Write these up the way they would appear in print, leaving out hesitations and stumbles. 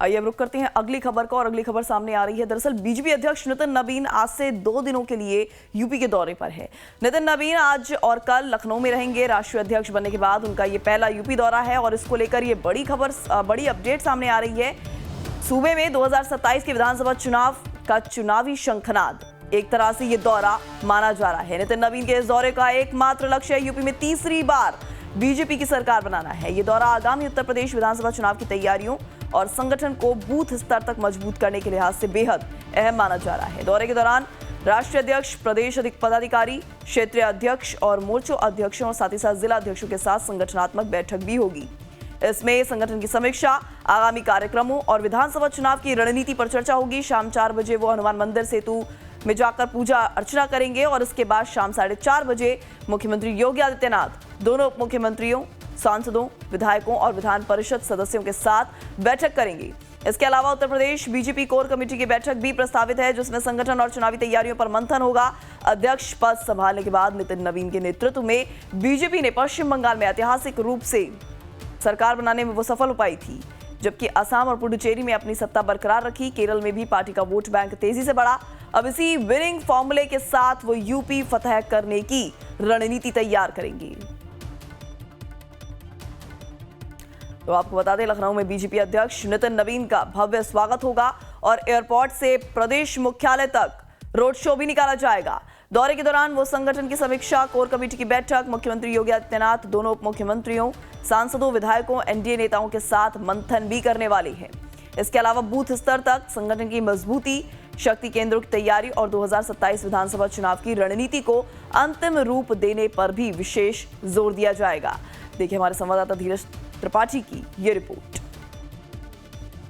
आइए अब रुक करते हैं अगली खबर को, और अगली खबर सामने आ रही है। दरअसल बीजेपी अध्यक्ष नितिन नवीन आज से 2 दिनों के लिए यूपी के दौरे पर है। नितिन नवीन आज और कल लखनऊ में रहेंगे। राष्ट्रीय अध्यक्ष बनने के बाद उनका ये पहला यूपी दौरा है और इसको लेकर ये बड़ी अपडेट सामने आ रही है। सूबे में 2027 के विधानसभा चुनाव का चुनावी शंखनाद, एक तरह से ये दौरा माना जा रहा है। नितिन नवीन के इस दौरे का एकमात्र लक्ष्य है यूपी में तीसरी बार बीजेपी की सरकार बनाना है। ये दौरा आगामी उत्तर प्रदेश विधानसभा चुनाव की तैयारियों और संगठन को बूथ स्तर तक मजबूत करने के लिहाज से बेहद अहम माना जा रहा है। दौरे के दौरान राष्ट्रीय अध्यक्ष, प्रदेश पदाधिकारी, क्षेत्रीय अध्यक्ष और मोर्चों अध्यक्षों और साथ ही साथ जिला अध्यक्षों के साथ संगठनात्मक बैठक भी होगी। इसमें संगठन की समीक्षा, आगामी कार्यक्रमों और विधानसभा चुनाव की रणनीति पर चर्चा होगी। शाम 4 बजे वो हनुमान मंदिर सेतु में जाकर पूजा अर्चना करेंगे और इसके बाद शाम 4:30 बजे मुख्यमंत्री योगी आदित्यनाथ दोनों उप मुख्यमंत्रियों, सांसदों, विधायकों और विधान परिषद सदस्यों के साथ बैठक करेंगे। इसके अलावा Uttar Pradesh BJP core committee की बैठक भी प्रस्तावित है, जिसमें संगठन और चुनावी तैयारियों पर मंथन होगा। अध्यक्ष पद संभालने के बाद नितिन नवीन के नेतृत्व में बीजेपी ने पश्चिम बंगाल में ऐतिहासिक रूप से सरकार बनाने में वो सफल हो पाई थी, जबकि असम और पुडुचेरी में अपनी सत्ता बरकरार रखी। केरल में भी पार्टी का वोट बैंक तेजी से बढ़ा। अब इसी विनिंग फॉर्मूले के साथ वो यूपी फतह करने की रणनीति तैयार करेंगी। तो आपको बता दें, लखनऊ में बीजेपी अध्यक्ष नितिन नवीन का भव्य स्वागत होगा और एयरपोर्ट से प्रदेश मुख्यालय तक रोड शो भी निकाला जाएगा। दौरे के दौरान वो संगठन की समीक्षा, कोर कमेटी की बैठक, मुख्यमंत्री योगी आदित्यनाथ दोनों उप मुख्यमंत्रियों, सांसदों, विधायकों, एनडीए नेताओं के साथ मंथन भी करने वाले हैं। इसके अलावा बूथ स्तर तक संगठन की मजबूती, शक्ति केंद्रों की तैयारी और 2027 विधानसभा चुनाव की रणनीति को अंतिम रूप देने पर भी विशेष जोर दिया जाएगा। देखिए हमारे संवाददाता धीरज त्रिपाठी की ये रिपोर्ट।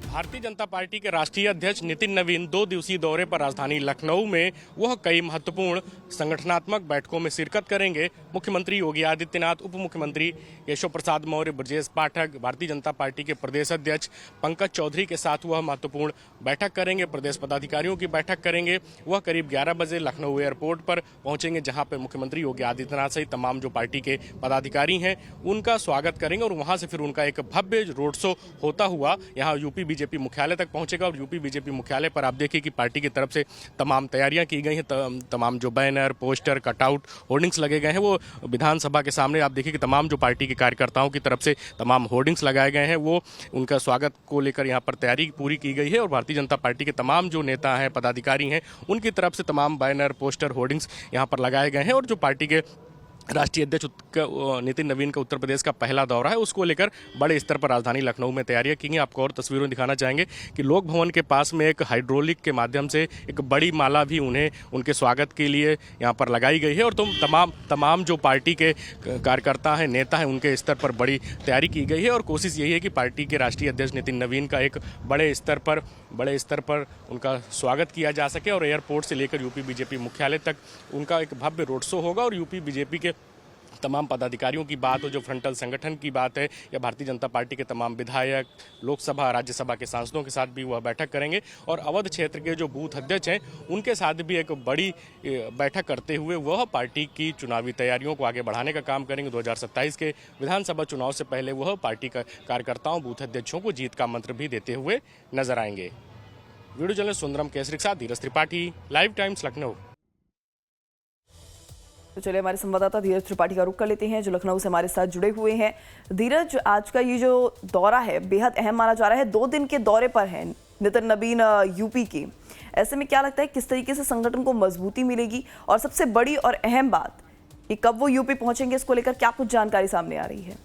भारतीय जनता पार्टी के राष्ट्रीय अध्यक्ष नितिन नवीन 2 दिवसीय दौरे पर राजधानी लखनऊ में वह कई महत्वपूर्ण संगठनात्मक बैठकों में शिरकत करेंगे। मुख्यमंत्री योगी आदित्यनाथ, उप मुख्यमंत्री केशव प्रसाद मौर्य, ब्रजेश पाठक, भारतीय जनता पार्टी के प्रदेश अध्यक्ष पंकज चौधरी के साथ वह महत्वपूर्ण बैठक करेंगे। प्रदेश पदाधिकारियों की बैठक करेंगे। वह करीब 11 बजे लखनऊ एयरपोर्ट पर पहुंचेंगे, जहां पर मुख्यमंत्री योगी आदित्यनाथ सहित तमाम जो पार्टी के पदाधिकारी हैं उनका स्वागत करेंगे और वहां से फिर उनका एक भव्य रोड शो होता हुआ यहाँ यूपी बीजेपी मुख्यालय तक पहुंचेगा। और यूपी बीजेपी मुख्यालय पर आप देखिए कि पार्टी की तरफ से तमाम तैयारियां की गई हैं। तमाम जो बैनर, पोस्टर, कटआउट, होर्डिंग्स लगे गए हैं, वो विधानसभा के सामने आप देखिए कि तमाम जो पार्टी के कार्यकर्ताओं की तरफ से तमाम होर्डिंग्स लगाए गए हैं, वो उनका स्वागत को लेकर यहाँ पर तैयारी पूरी की गई है। और भारतीय जनता पार्टी के तमाम जो नेता हैं, पदाधिकारी हैं, उनकी तरफ से तमाम बैनर, पोस्टर, होर्डिंग्स यहाँ पर लगाए गए हैं। और जो पार्टी के राष्ट्रीय अध्यक्ष नितिन नवीन का उत्तर प्रदेश का पहला दौरा है, उसको लेकर बड़े स्तर पर राजधानी लखनऊ में तैयारियां की गई। आपको और तस्वीरों में दिखाना चाहेंगे कि लोक भवन के पास में एक हाइड्रोलिक के माध्यम से एक बड़ी माला भी उन्हें उनके स्वागत के लिए यहाँ पर लगाई गई है। और तमाम जो पार्टी के कार्यकर्ता हैं, नेता हैं, उनके स्तर पर बड़ी तैयारी की गई है। और कोशिश यही है कि पार्टी के राष्ट्रीय अध्यक्ष नितिन नवीन का एक बड़े स्तर पर उनका स्वागत किया जा सके। और एयरपोर्ट से लेकर यूपी बीजेपी मुख्यालय तक उनका एक भव्य रोड शो होगा। और यूपी बीजेपी के तमाम पदाधिकारियों की बात हो, जो फ्रंटल संगठन की बात है, या भारतीय जनता पार्टी के तमाम विधायक, लोकसभा, राज्यसभा के सांसदों के साथ भी वह बैठक करेंगे। और अवध क्षेत्र के जो बूथ अध्यक्ष हैं, उनके साथ भी एक बड़ी बैठक करते हुए वह पार्टी की चुनावी तैयारियों को आगे बढ़ाने का काम करेंगे। 2027 के विधानसभा चुनाव से पहले वह पार्टी का कार्यकर्ताओं, बूथ अध्यक्षों को जीत का मंत्र भी देते हुए नजर आएंगे। वीडियो जर्नलिस्ट सुंदरम केसरी के साथ धीरज त्रिपाठी, लाइव टाइम्स लखनऊ। तो चलिए हमारे संवाददाता धीरज त्रिपाठी का रुख कर लेते हैं, जो लखनऊ से हमारे साथ जुड़े हुए हैं। धीरज, आज का ये जो दौरा है बेहद अहम माना जा रहा है। 2 दिन के दौरे पर है नितिन नवीन यूपी के। ऐसे में क्या लगता है किस तरीके से संगठन को मजबूती मिलेगी, और सबसे बड़ी और अहम बात कि कब वो यूपी पहुंचेंगे, इसको लेकर क्या कुछ जानकारी सामने आ रही है?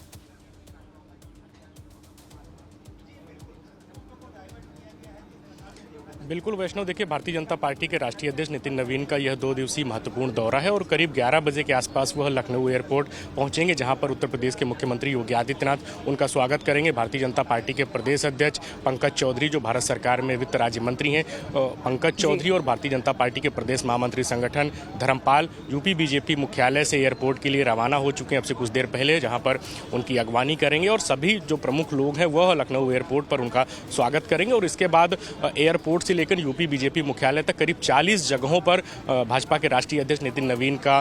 बिल्कुल वैष्णव, देखिए भारतीय जनता पार्टी के राष्ट्रीय अध्यक्ष नितिन नवीन का यह 2 दिवसीय महत्वपूर्ण दौरा है। और करीब 11 बजे के आसपास वह लखनऊ एयरपोर्ट पहुंचेंगे, जहां पर उत्तर प्रदेश के मुख्यमंत्री योगी आदित्यनाथ उनका स्वागत करेंगे। भारतीय जनता पार्टी के प्रदेश अध्यक्ष पंकज चौधरी, जो भारत सरकार में वित्त राज्य मंत्री हैं, पंकज चौधरी, और भारतीय जनता पार्टी के प्रदेश महामंत्री संगठन धर्मपाल यूपी बीजेपी मुख्यालय से एयरपोर्ट के लिए रवाना हो चुके हैं अब से कुछ देर पहले, जहाँ पर उनकी अगवानी करेंगे। और सभी जो प्रमुख लोग हैं वह लखनऊ एयरपोर्ट पर उनका स्वागत करेंगे। और इसके बाद एयरपोर्ट से लेकर यूपी बीजेपी मुख्यालय तक करीब 40 जगहों पर भाजपा के राष्ट्रीय अध्यक्ष नितिन नवीन का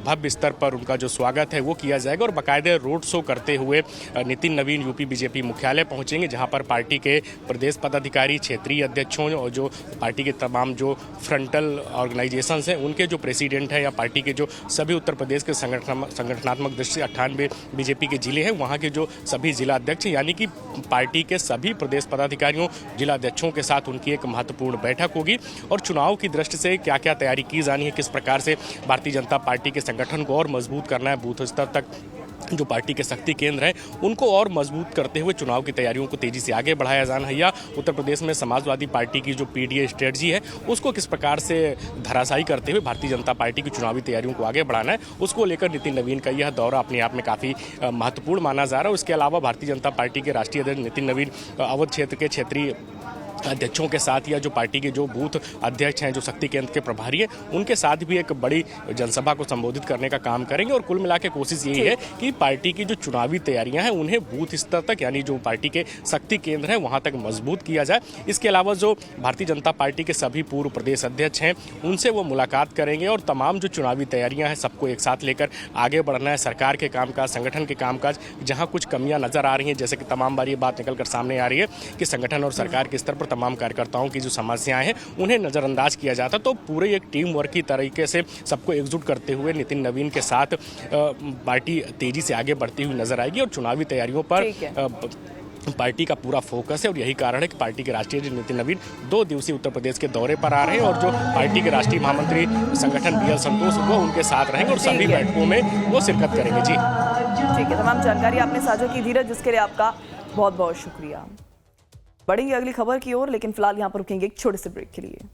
भव्य स्तर पर उनका जो स्वागत है वो किया जाएगा और बाकायदे रोड शो करते हुए नितिन नवीन यूपी बीजेपी मुख्यालय पहुंचेंगे, जहां पर पार्टी के प्रदेश पदाधिकारी, क्षेत्रीय अध्यक्षों और जो पार्टी के तमाम जो फ्रंटल ऑर्गेनाइजेशंस हैं उनके जो प्रेसिडेंट हैं या पार्टी के जो सभी उत्तर प्रदेश के संगठनात्मक दृष्टि से 98 बीजेपी के जिले हैं वहाँ के जो सभी जिला अध्यक्ष यानी कि पार्टी के सभी प्रदेश पदाधिकारियों, जिला अध्यक्षों के साथ उनकी एक महत्वपूर्ण बैठक होगी और चुनाव की दृष्टि से क्या क्या तैयारी की जानी है, किस प्रकार से भारतीय जनता पार्टी के संगठन को और मजबूत करना है, बूथ स्तर तक जो पार्टी के शक्ति केंद्र हैं उनको और मजबूत करते हुए चुनाव की तैयारियों को तेजी से आगे बढ़ाया जाना है, या उत्तर प्रदेश में समाजवादी पार्टी की जो पीडीए स्ट्रेटजी है उसको किस प्रकार से धराशायी करते हुए भारतीय जनता पार्टी की चुनावी तैयारियों को आगे बढ़ाना है, उसको लेकर नितिन नवीन का यह दौरा अपने आप में काफ़ी महत्वपूर्ण माना जा रहा है। उसके अलावा भारतीय जनता पार्टी के राष्ट्रीय अध्यक्ष नितिन नवीन अवध क्षेत्र के क्षेत्रीय अध्यक्षों के साथ या जो पार्टी के जो बूथ अध्यक्ष हैं, जो शक्ति केंद्र के प्रभारी हैं, उनके साथ भी एक बड़ी जनसभा को संबोधित करने का काम करेंगे और कुल मिला के कोशिश यही है कि पार्टी की जो चुनावी तैयारियां हैं उन्हें बूथ स्तर तक यानी जो पार्टी के शक्ति केंद्र हैं वहां तक मजबूत किया जाए। इसके अलावा जो भारतीय जनता पार्टी के सभी पूर्व प्रदेश अध्यक्ष हैं उनसे वो मुलाकात करेंगे और तमाम जो चुनावी तैयारियां हैं सबको एक साथ लेकर आगे बढ़ना है। सरकार के कामकाज, संगठन के कामकाज जहाँ कुछ कमियाँ नजर आ रही हैं, जैसे कि तमाम बार ये बात निकल कर सामने आ रही है कि संगठन और सरकार के स्तर पर तमाम कार्यकर्ताओं की जो समस्याएं हैं उन्हें नजरअंदाज किया जाता, तो पूरे एक टीम वर्क की तरीके से सबको एकजुट करते हुए नितिन नवीन के साथ पार्टी तेजी से आगे बढ़ती हुई नजर आएगी और चुनावी तैयारियों पर पार्टी का पूरा फोकस है। और यही कारण है कि पार्टी के राष्ट्रीय अध्यक्ष नितिन नवीन 2 दिवसीय उत्तर प्रदेश के दौरे पर आ रहे हैं और जो पार्टी के राष्ट्रीय महामंत्री संगठन बीएल संतोष वो उनके साथ रहेंगे और सभी बैठकों में वो शिरकत करेंगे। जी ठीक है, तमाम जानकारी आपने साझा की धीरज, जिसके लिए आपका बहुत बहुत शुक्रिया। बढ़ेंगे अगली खबर की ओर, लेकिन फिलहाल यहाँ पर रुकेंगे एक छोटे से ब्रेक के लिए।